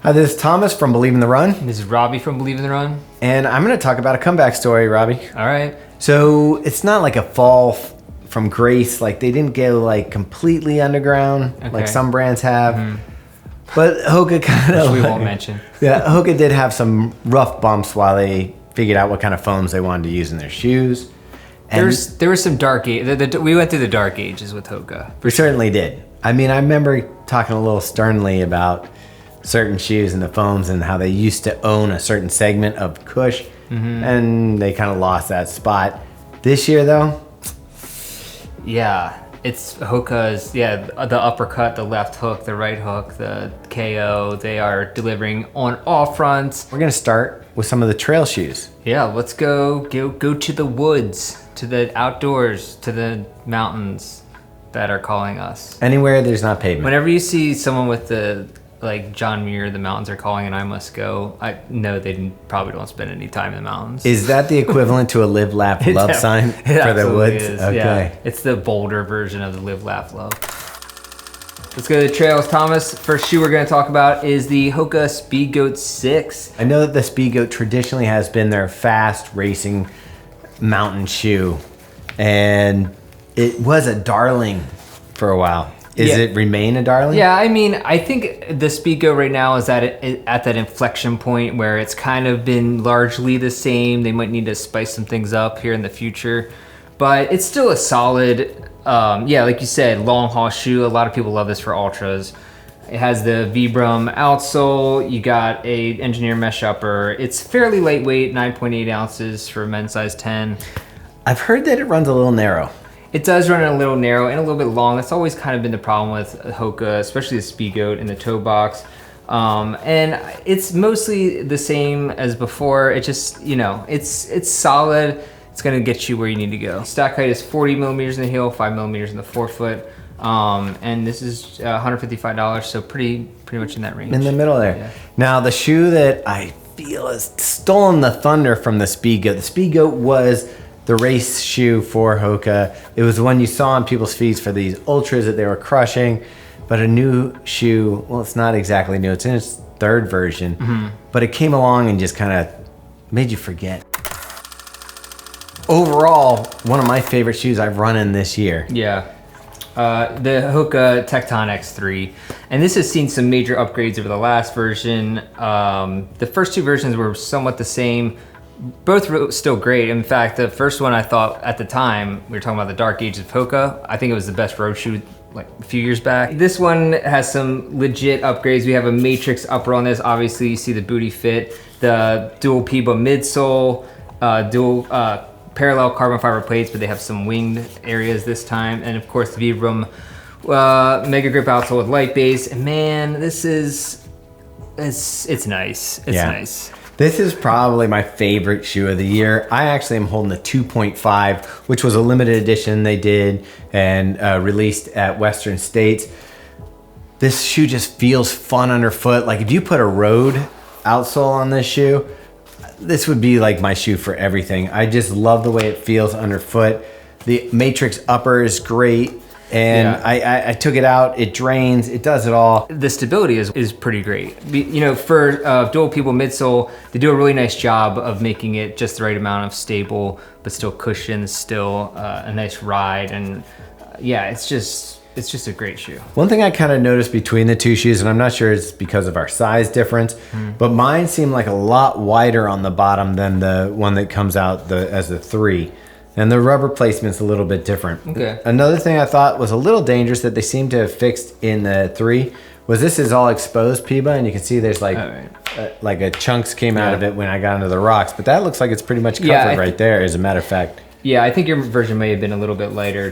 Hi, this is Thomas from Believe in the Run. This is Robbie from Believe in the Run. And I'm going to talk about a comeback story, Robbie. All right. So it's not like a fall from grace. Like they didn't go like completely underground like some brands have. But Hoka kind of... we won't mention. Yeah, Hoka did have some rough bumps while they figured out what kind of foams they wanted to use in their shoes. And there was some dark age. We went through the dark ages with Hoka. We certainly did. I mean, I remember talking a little sternly about certain shoes and the foams and how they used to own a certain segment of cush, and they kind of lost that spot. This year, though, yeah, it's Hoka's. Yeah, the uppercut, the left hook, the right hook, the KO. They are delivering on all fronts. we're gonna start with some of the trail shoes. Yeah, let's go to the woods, to the outdoors, to the mountains that are calling us. Anywhere there's not pavement. Whenever you see someone with the like John Muir, the mountains are calling and I must go, I know they probably don't spend any time in the mountains. Is that the equivalent to a live, laugh, love sign for the woods? Is. Okay. Yeah. It's the bolder version of the live, laugh, love. Let's go to the trails, Thomas. First shoe we're going to talk about is the Hoka Speedgoat 6. I know that the Speedgoat traditionally has been their fast racing mountain shoe, and it was a darling for a while. Is it remain a darling? Yeah, I mean, I think the Speedgoat right now is at that inflection point where it's kind of been largely the same. They might need to spice some things up here in the future, but it's still a solid, yeah, like you said, long haul shoe. A lot of people love this for ultras. It has the Vibram outsole. You got a engineer mesh upper. It's fairly lightweight, 9.8 ounces for men's size 10. I've heard that it runs a little narrow. It does run a little narrow and a little bit long. That's always kind of been the problem with Hoka, especially the Speedgoat in the toe box. And it's mostly the same as before. It just, you know, it's solid. It's gonna get you where you need to go. Stack height is 40 millimeters in the heel, 5 millimeters in the forefoot. And this is $155, so pretty much in that range. In the middle there. Yeah. Now, the shoe that I feel has stolen the thunder from the Speedgoat. The Speedgoat was the race shoe for Hoka. It was the one you saw on people's feeds for these ultras that they were crushing. But a new shoe, well, it's not exactly new. It's in its third version. But it came along and just kind of made you forget. Overall, one of my favorite shoes I've run in this year. Yeah. The Hoka Tecton X3, and this has seen some major upgrades over the last version. The first two versions were somewhat the same, both still great. In fact, the first one I thought at the time, we were talking about the dark ages of Hoka, I think it was the best road shoe like a few years back. This one has some legit upgrades. We have a matrix upper on this. Obviously you see the booty fit, the dual PIBA midsole, dual parallel carbon fiber plates, but they have some winged areas this time. And of course the Vibram Mega Grip outsole with light base. And man, this is, it's nice. It's nice. This is probably my favorite shoe of the year. I actually am holding the 2.5, which was a limited edition they did and released at Western States. This shoe just feels fun underfoot. Like if you put a road outsole on this shoe, this would be like my shoe for everything. I just love the way it feels underfoot. The matrix upper is great. And I took it out, it drains, it does it all. The stability is pretty great. You know, for dual PIBA midsole, they do a really nice job of making it just the right amount of stable, but still cushion, still a nice ride. And yeah, it's just a great shoe. One thing I kind of noticed between the two shoes, and I'm not sure it's because of our size difference, but mine seemed like a lot wider on the bottom than the one that comes out as the 3. And the rubber placement's a little bit different. Okay. Another thing I thought was a little dangerous that they seem to have fixed in the 3 was this is all exposed PIBA, and you can see there's like a chunks came out of it when I got into the rocks, but that looks like it's pretty much covered right there, as a matter of fact. Yeah, I think your version may have been a little bit lighter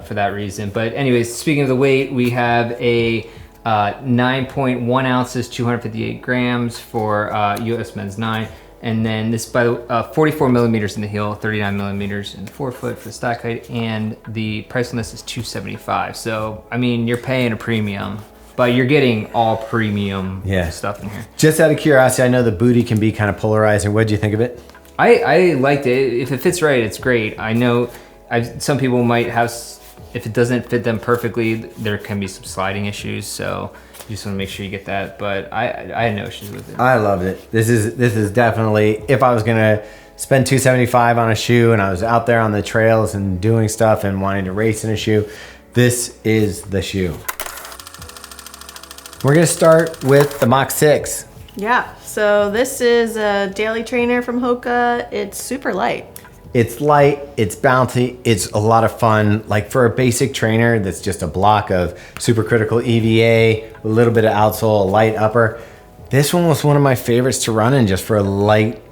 for that reason. But anyways, speaking of the weight, we have a 9.1 ounces, 258 grams for US men's 9. And then this, by the 44 millimeters in the heel, 39 millimeters in the forefoot for the stack height, and the price on this is $275. So, I mean, you're paying a premium, but you're getting all premium stuff in here. Just out of curiosity, I know the booty can be kind of polarizing. What did you think of it? I liked it. If it fits right, it's great. I know some people might have if it doesn't fit them perfectly, there can be some sliding issues. So you just want to make sure you get that. But I had no issues with it. I loved it. This is definitely, if I was gonna spend $275 on a shoe and I was out there on the trails and doing stuff and wanting to race in a shoe, this is the shoe. We're gonna start with the Mach 6. Yeah, so this is a daily trainer from Hoka. It's super light. It's light, it's bouncy, it's a lot of fun. Like for a basic trainer that's just a block of supercritical EVA, a little bit of outsole, a light upper. This one was one of my favorites to run in just for a light,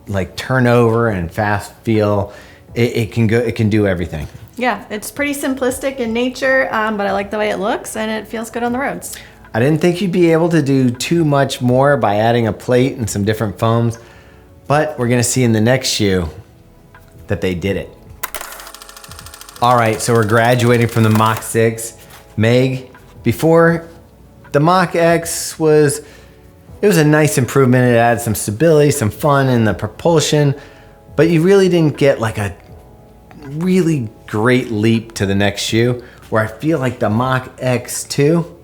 like turnover and fast feel. It can do everything. Yeah, it's pretty simplistic in nature, but I like the way it looks and it feels good on the roads. I didn't think you'd be able to do too much more by adding a plate and some different foams, but we're gonna see in the next shoe that they did it. All right, so we're graduating from the Mach 6. Meg, before the Mach X was a nice improvement. It added some stability, some fun in the propulsion, but you really didn't get like a really great leap to the next shoe, where I feel like the Mach X2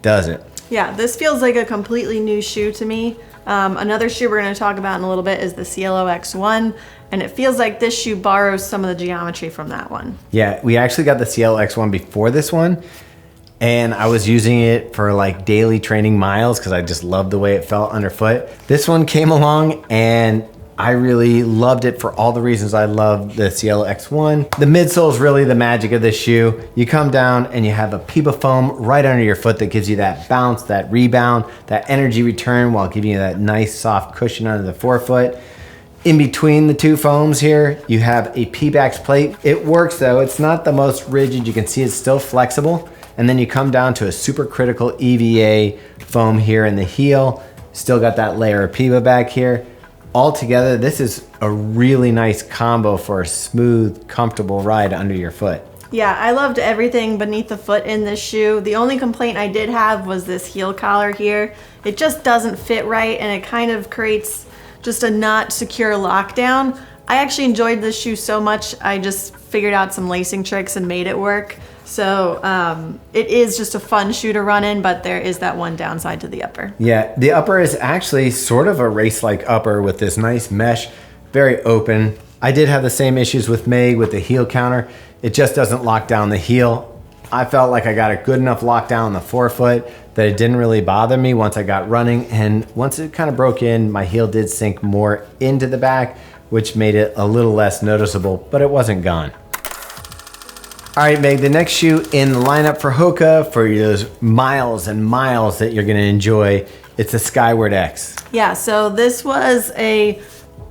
does it. Yeah, this feels like a completely new shoe to me. Another shoe we're going to talk about in a little bit is the Cielo X1, and it feels like this shoe borrows some of the geometry from that one. Yeah, we actually got the Cielo X1 before this one, and I was using it for like daily training miles because I just loved the way it felt underfoot. This one came along and I really loved it for all the reasons I love the Cielo X1. The midsole is really the magic of this shoe. You come down and you have a PIBA foam right under your foot that gives you that bounce, that rebound, that energy return while giving you that nice soft cushion under the forefoot. In between the two foams here, you have a P-Bax plate. It works though, it's not the most rigid. You can see it's still flexible. And then you come down to a supercritical EVA foam here in the heel. Still got that layer of PIBA back here. Altogether, this is a really nice combo for a smooth, comfortable ride under your foot. Yeah, I loved everything beneath the foot in this shoe. The only complaint I did have was this heel collar here. It just doesn't fit right and it kind of creates just a not secure lockdown. I actually enjoyed this shoe so much, I just figured out some lacing tricks and made it work. So it is just a fun shoe to run in, but there is that one downside to the upper. Yeah, the upper is actually sort of a race-like upper with this nice mesh, very open. I did have the same issues with Meg with the heel counter. It just doesn't lock down the heel. I felt like I got a good enough lockdown on the forefoot that it didn't really bother me once I got running. And once it kind of broke in, my heel did sink more into the back, which made it a little less noticeable, but it wasn't gone. All right, Meg, the next shoe in the lineup for Hoka for those miles and miles that you're gonna enjoy, it's the Skyward X. Yeah, so this was a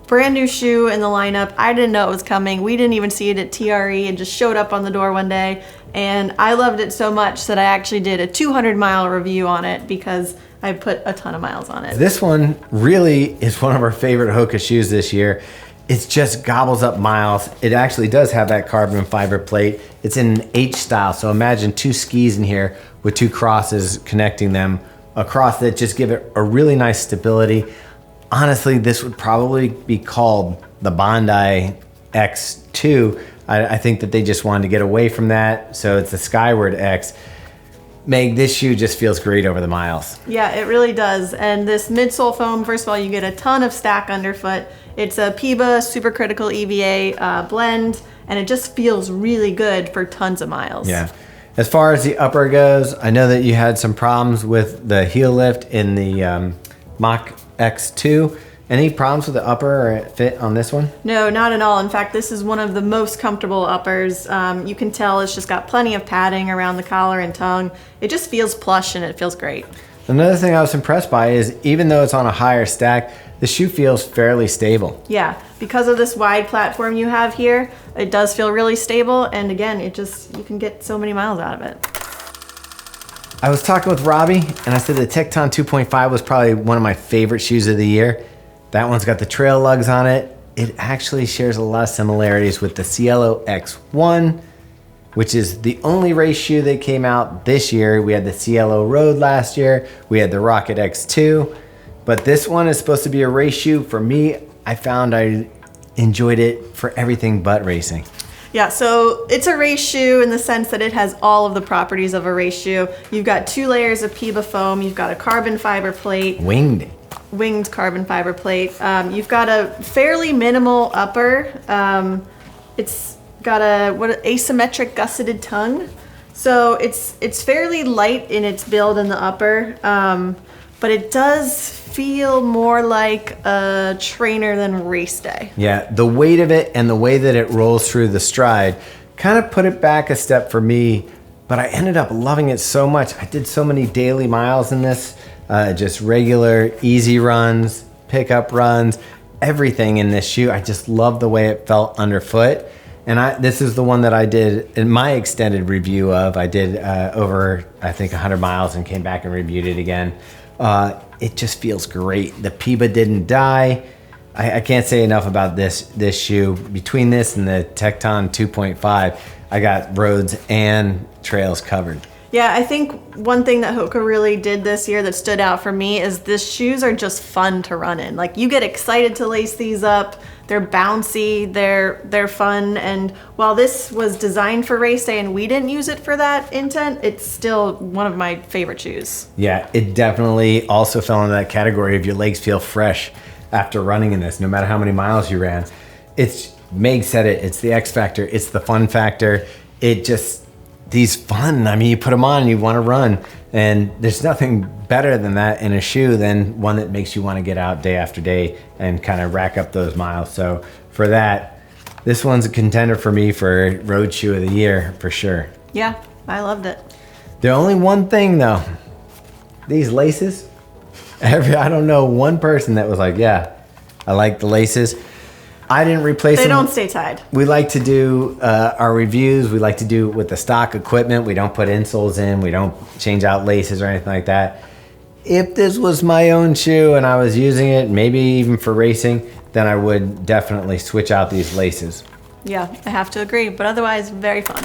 brand new shoe in the lineup. I didn't know it was coming. We didn't even see it at TRE. It just showed up on the door one day. And I loved it so much that I actually did a 200-mile review on it because I put a ton of miles on it. This one really is one of our favorite Hoka shoes this year. It just gobbles up miles. It actually does have that carbon fiber plate. It's in an H style, so imagine two skis in here with two crosses connecting them across that just give it a really nice stability. Honestly, this would probably be called the Bondi X2. I think that they just wanted to get away from that, so it's the Skyward X. Meg, this shoe just feels great over the miles. Yeah, it really does. And this midsole foam, first of all, you get a ton of stack underfoot. It's a PIBA supercritical EVA blend, and it just feels really good for tons of miles. Yeah. As far as the upper goes, I know that you had some problems with the heel lift in the Mach X2. Any problems with the upper or fit on this one? No, not at all. In fact, this is one of the most comfortable uppers. You can tell it's just got plenty of padding around the collar and tongue. It just feels plush and it feels great. Another thing I was impressed by is even though it's on a higher stack, the shoe feels fairly stable. Yeah, because of this wide platform you have here, it does feel really stable. And again, you can get so many miles out of it. I was talking with Robbie and I said the Tecton 2.5 was probably one of my favorite shoes of the year. That one's got the trail lugs on it. It actually shares a lot of similarities with the Cielo X1, which is the only race shoe that came out this year. We had the Cielo Road last year. We had the Rocket X2, but this one is supposed to be a race shoe. For me, I found I enjoyed it for everything but racing. Yeah, so it's a race shoe in the sense that it has all of the properties of a race shoe. You've got 2 layers of PEBA foam. You've got a carbon fiber plate. Winged Carbon fiber plate. You've got a fairly minimal upper. It's got a asymmetric gusseted tongue. So it's fairly light in its build in the upper, but it does feel more like a trainer than race day. Yeah, the weight of it and the way that it rolls through the stride kind of put it back a step for me, but I ended up loving it so much. I did so many daily miles in this, just regular easy runs, pickup runs, everything in this shoe. I just love the way it felt underfoot. And this is the one that I did in my extended review of. I did over, I think, 100 miles and came back and reviewed it again. It just feels great. The PEBA didn't die. I can't say enough about this shoe. Between this and the Tecton 2.5, I got roads and trails covered. Yeah, I think one thing that Hoka really did this year that stood out for me is the shoes are just fun to run in. Like, you get excited to lace these up. They're bouncy, they're fun, and while this was designed for race day and we didn't use it for that intent, it's still one of my favorite shoes. Yeah, it definitely also fell into that category of your legs feel fresh after running in this, no matter how many miles you ran. Meg said it's the X factor, it's the fun factor. These fun, I mean, you put them on and you want to run, and there's nothing better than that in a shoe than one that makes you want to get out day after day and kind of rack up those miles. So for that, this one's a contender for me for road shoe of the year for sure. Yeah, I loved it. The only one thing though, these laces, I don't know one person that was like, yeah, I like the laces. I didn't replace them. They don't stay tied. We like to do our reviews. We like to do with the stock equipment. We don't put insoles in. We don't change out laces or anything like that. If this was my own shoe and I was using it, maybe even for racing, then I would definitely switch out these laces. Yeah, I have to agree, but otherwise, very fun.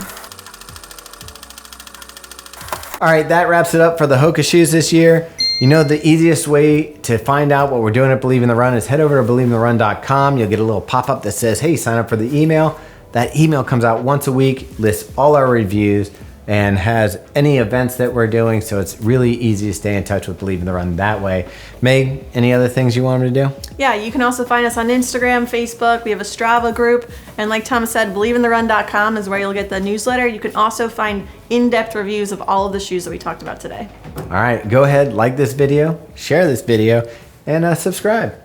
All right, that wraps it up for the Hoka shoes this year. You know, the easiest way to find out what we're doing at Believe in the Run is head over to believeintherun.com. You'll get a little pop-up that says, hey, sign up for the email. That email comes out once a week, lists all our reviews, and has any events that we're doing. So it's really easy to stay in touch with Believe in the Run that way. Meg, any other things you want me to do? Yeah, you can also find us on Instagram, Facebook. We have a Strava group. And like Thomas said, believeintherun.com is where you'll get the newsletter. You can also find in-depth reviews of all of the shoes that we talked about today. All right, go ahead, like this video, share this video, and subscribe.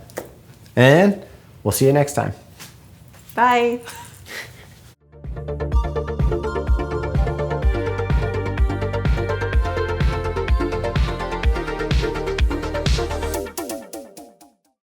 And we'll see you next time. Bye.